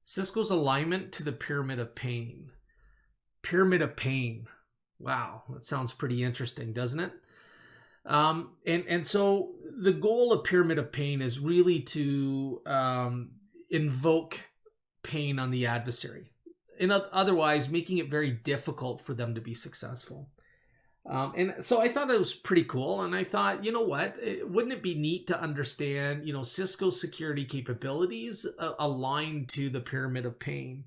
Cisco's alignment to the pyramid of pain. Pyramid of pain. Wow, that sounds pretty interesting, doesn't it? And so the goal of pyramid of pain is really to invoke pain on the adversary, and otherwise making it very difficult for them to be successful. And so I thought it was pretty cool. And I thought, you know what, wouldn't it be neat to understand, Cisco security capabilities aligned to the pyramid of pain?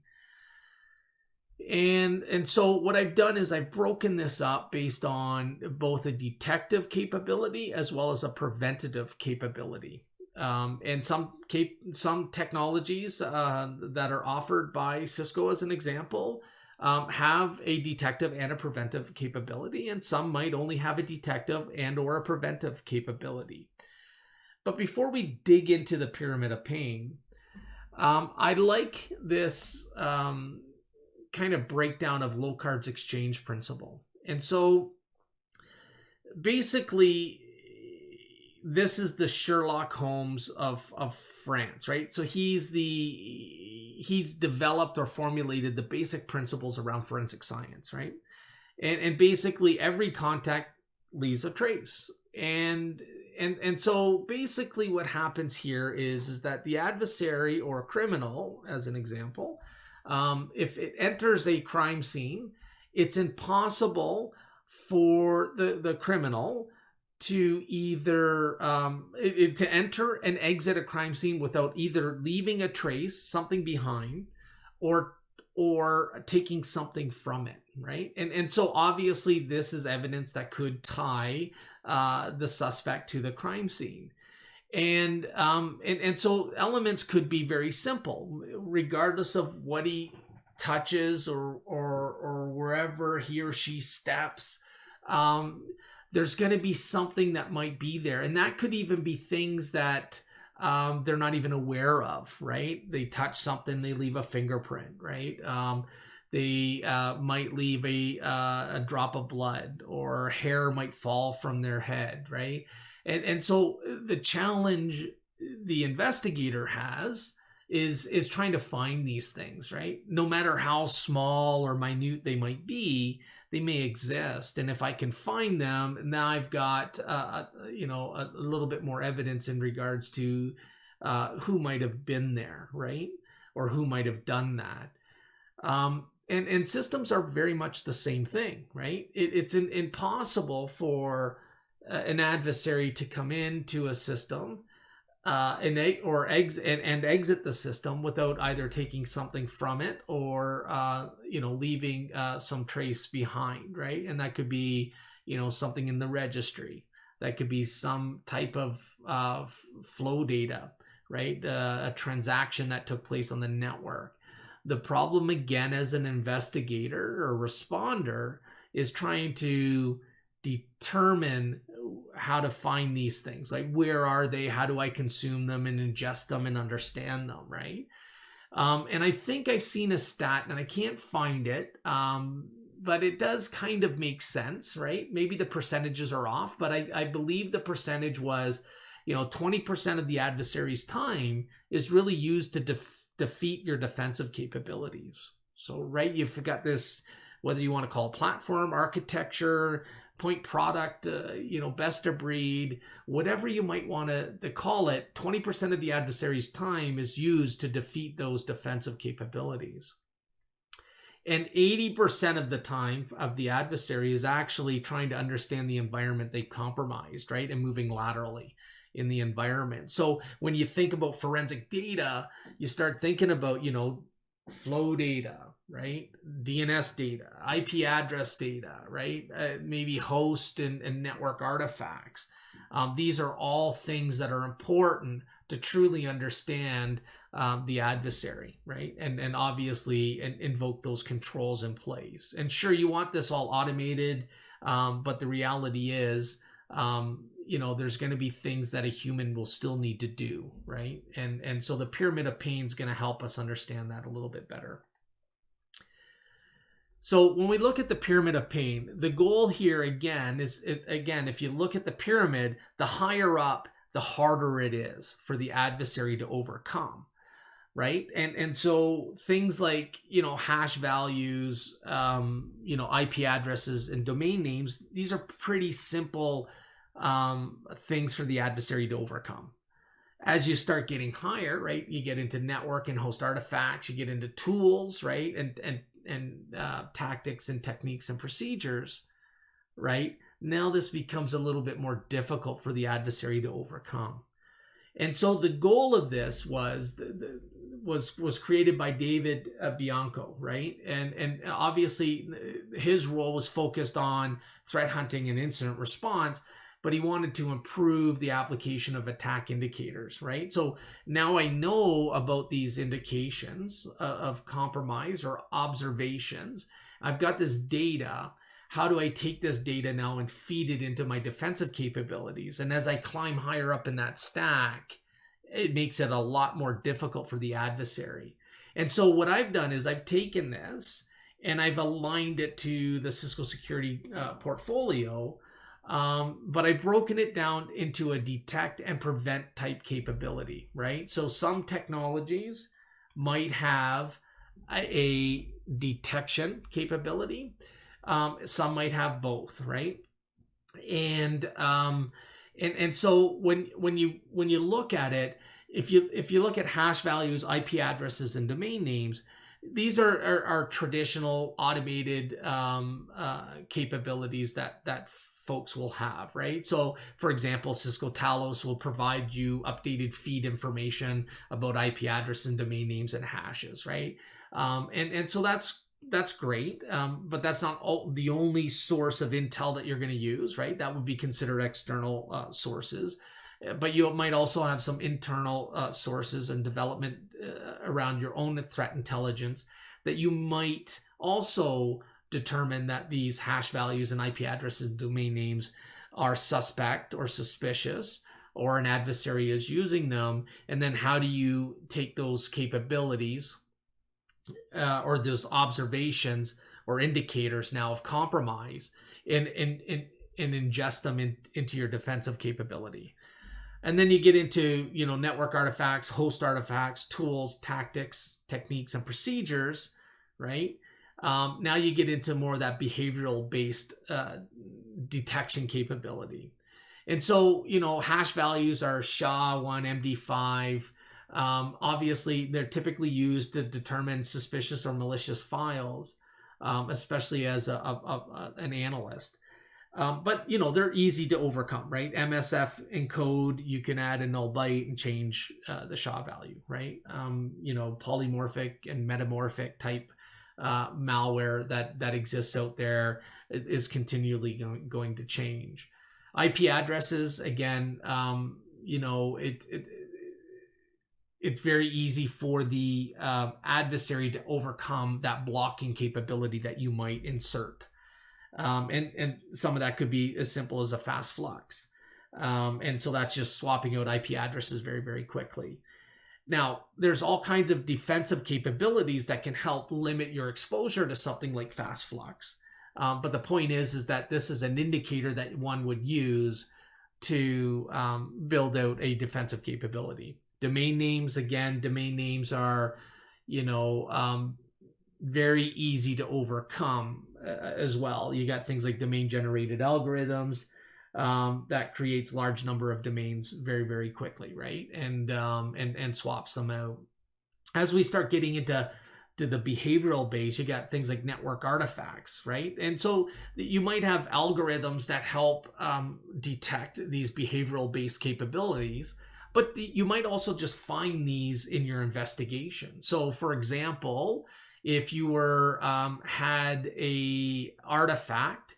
And so what I've done is I've broken this up based on both a detective capability as well as a preventative capability. And some technologies that are offered by Cisco, as an example, have a detective and a preventive capability, and some might only have a detective and or a preventive capability. But before we dig into the pyramid of pain, I like this kind of breakdown of Locard's exchange principle. And so basically, this is the Sherlock Holmes of France, right? So he's developed or formulated the basic principles around forensic science, right? And basically every contact leaves a trace. And so basically what happens here is that the adversary or a criminal, as an example, if it enters a crime scene, it's impossible for the criminal to either to enter and exit a crime scene without either leaving a trace, something behind, or taking something from it, right? And so obviously this is evidence that could tie the suspect to the crime scene. And so elements could be very simple, regardless of what he touches or wherever he or she steps. There's going to be something that might be there. And that could even be things that they're not even aware of, right? They touch something, they leave a fingerprint, right? They might leave a drop of blood, or hair might fall from their head, right? And so the challenge the investigator has is trying to find these things, right? No matter how small or minute they might be, they may exist. And if I can find them, now I've got a little bit more evidence in regards to who might have been there, right? Or who might have done that. And systems are very much the same thing, right? It's impossible for an adversary to come into a system and exit the system without either taking something from it or leaving some trace behind, right? And that could be something in the registry, that could be some type of flow data, right? A transaction that took place on the network. The problem, again, as an investigator or responder, is trying to determine how to find these things. Like, where are they? How do I consume them and ingest them and understand them, right? And I think I've seen a stat, and I can't find it, but it does kind of make sense, right? Maybe the percentages are off, but I believe the percentage was, 20% of the adversary's time is really used to defeat your defensive capabilities. So, right, you've got this, whether you want to call it platform, architecture, point product, best of breed, whatever you might want to call it, 20% of the adversary's time is used to defeat those defensive capabilities. And 80% of the time of the adversary is actually trying to understand the environment they compromised, right? And moving laterally in the environment. So when you think about forensic data, you start thinking about, flow data, right? DNS data, IP address data, right? Maybe host and network artifacts. These are all things that are important to truly understand the adversary, right? And obviously invoke those controls in place. And sure, you want this all automated, but the reality is, there's going to be things that a human will still need to do, right? And so the pyramid of pain is going to help us understand that a little bit better. So when we look at the pyramid of pain, the goal here again is if you look at the pyramid, the higher up, the harder it is for the adversary to overcome, right? And so things like, hash values, IP addresses and domain names, these are pretty simple things for the adversary to overcome. As you start getting higher, right, you get into network and host artifacts, you get into tools, right, and tactics and techniques and procedures, right? Now this becomes a little bit more difficult for the adversary to overcome. And so the goal of this was created by David Bianco, right? And obviously his role was focused on threat hunting and incident response, but he wanted to improve the application of attack indicators, right? So now I know about these indications of compromise or observations. I've got this data. How do I take this data now and feed it into my defensive capabilities? And as I climb higher up in that stack, it makes it a lot more difficult for the adversary. And so what I've done is I've taken this and I've aligned it to the Cisco Security portfolio, but I've broken it down into a detect and prevent type capability, right? So some technologies might have a detection capability. Some might have both, right? And so when you look at it, if you look at hash values, IP addresses, and domain names, these are traditional automated capabilities that folks will have, right? So, for example, Cisco Talos will provide you updated feed information about IP address and domain names and hashes, right? And so that's great, but that's not the only source of intel that you're going to use, right? That would be considered external sources. But you might also have some internal sources and development around your own threat intelligence that you might also determine that these hash values and IP addresses and domain names are suspect or suspicious, or an adversary is using them. And then how do you take those capabilities or those observations or indicators now of compromise and ingest them into your defensive capability? And then you get into, network artifacts, host artifacts, tools, tactics, techniques, and procedures, right? Now you get into more of that behavioral based detection capability. And so, hash values are SHA-1, MD5. Obviously, they're typically used to determine suspicious or malicious files, especially as an analyst. But they're easy to overcome, right? MSF encode, you can add a null byte and change the SHA value, right? Polymorphic and metamorphic type malware that exists out there is continually going to change. IP addresses, again, it's very easy for the adversary to overcome that blocking capability that you might insert. And some of that could be as simple as a fast flux. And so that's just swapping out IP addresses very, very quickly. Now, there's all kinds of defensive capabilities that can help limit your exposure to something like fast flux. But the point is that this is an indicator that one would use to build out a defensive capability. Domain names, again, domain names are, very easy to overcome as well. You got things like domain generated algorithms that creates large number of domains very, very quickly, right? And swaps them out. As we start getting into the behavioral base, you got things like network artifacts, right? And so you might have algorithms that help detect these behavioral based capabilities, but you might also just find these in your investigation. So, for example, if you had a artifact,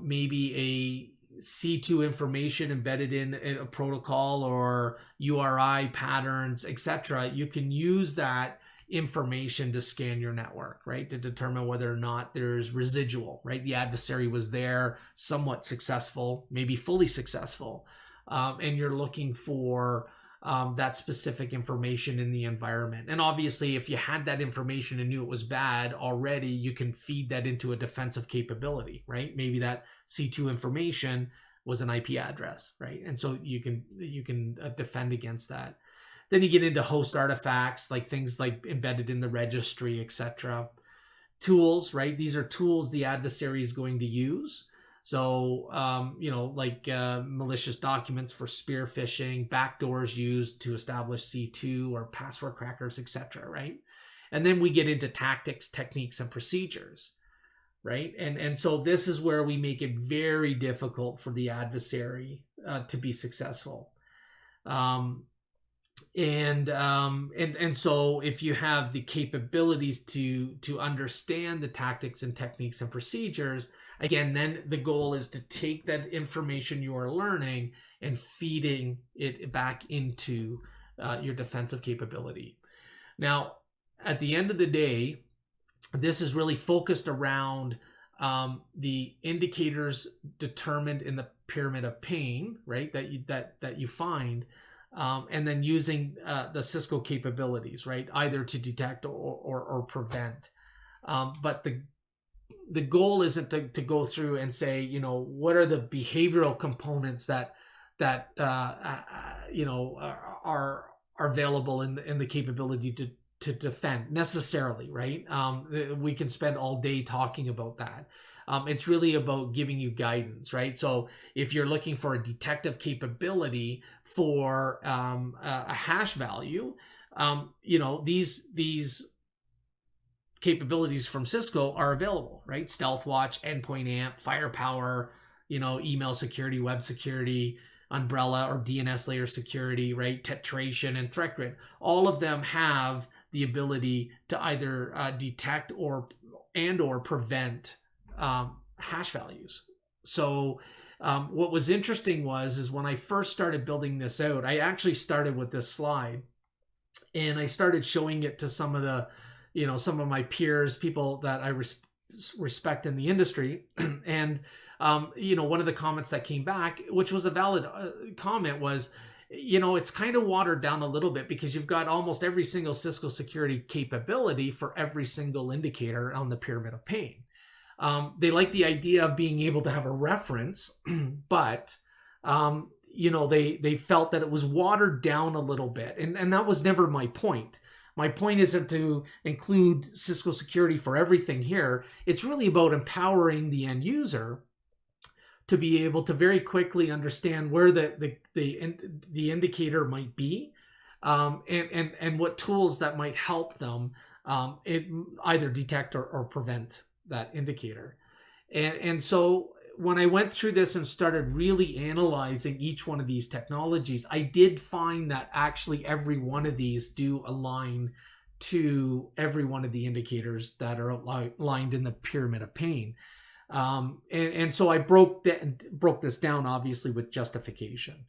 maybe a C2 information embedded in a protocol or URI patterns, etc., you can use that information to scan your network, right? To determine whether or not there's residual, right? The adversary was there, somewhat successful, maybe fully successful, and you're looking for that specific information in the environment. And obviously, if you had that information and knew it was bad already, you can feed that into a defensive capability, right? Maybe that C2 information was an IP address, right? And so you can defend against that. Then you get into host artifacts, like things like embedded in the registry, etc. Tools, right? These are tools the adversary is going to use. So, like malicious documents for spear phishing, backdoors used to establish C2 or password crackers, etc. Right? And then we get into tactics, techniques, and procedures, right? And so this is where we make it very difficult for the adversary to be successful. And so if you have the capabilities to understand the tactics and techniques and procedures, again, then the goal is to take that information you are learning and feeding it back into your defensive capability. Now, at the end of the day, this is really focused around the indicators determined in the pyramid of pain, right? That you find. And then using the Cisco capabilities, right, either to detect or prevent. But the goal isn't to go through and say, what are the behavioral components that are available in the capability to defend necessarily, right? We can spend all day talking about that. It's really about giving you guidance, right? So if you're looking for a detective capability for a hash value, these capabilities from Cisco are available, right? Stealth Watch, Endpoint Amp, Firepower, email security, web security, Umbrella or DNS layer security, right? Tetration and Threat Grid. All of them have the ability to either detect or prevent hash values. So what was interesting is when I first started building this out, I actually started with this slide and I started showing it to some of my peers, people that I respect in the industry. And, one of the comments that came back, which was a valid comment, was, it's kind of watered down a little bit because you've got almost every single Cisco security capability for every single indicator on the pyramid of pain. They like the idea of being able to have a reference, but, they felt that it was watered down a little bit. And that was never my point. My point isn't to include Cisco security for everything here. It's really about empowering the end user to be able to very quickly understand where the indicator might be, and what tools that might help them either detect or prevent that indicator. And so when I went through this and started really analyzing each one of these technologies, I did find that actually every one of these do align to every one of the indicators that are aligned in the pyramid of pain. And so I broke this down, obviously, with justification.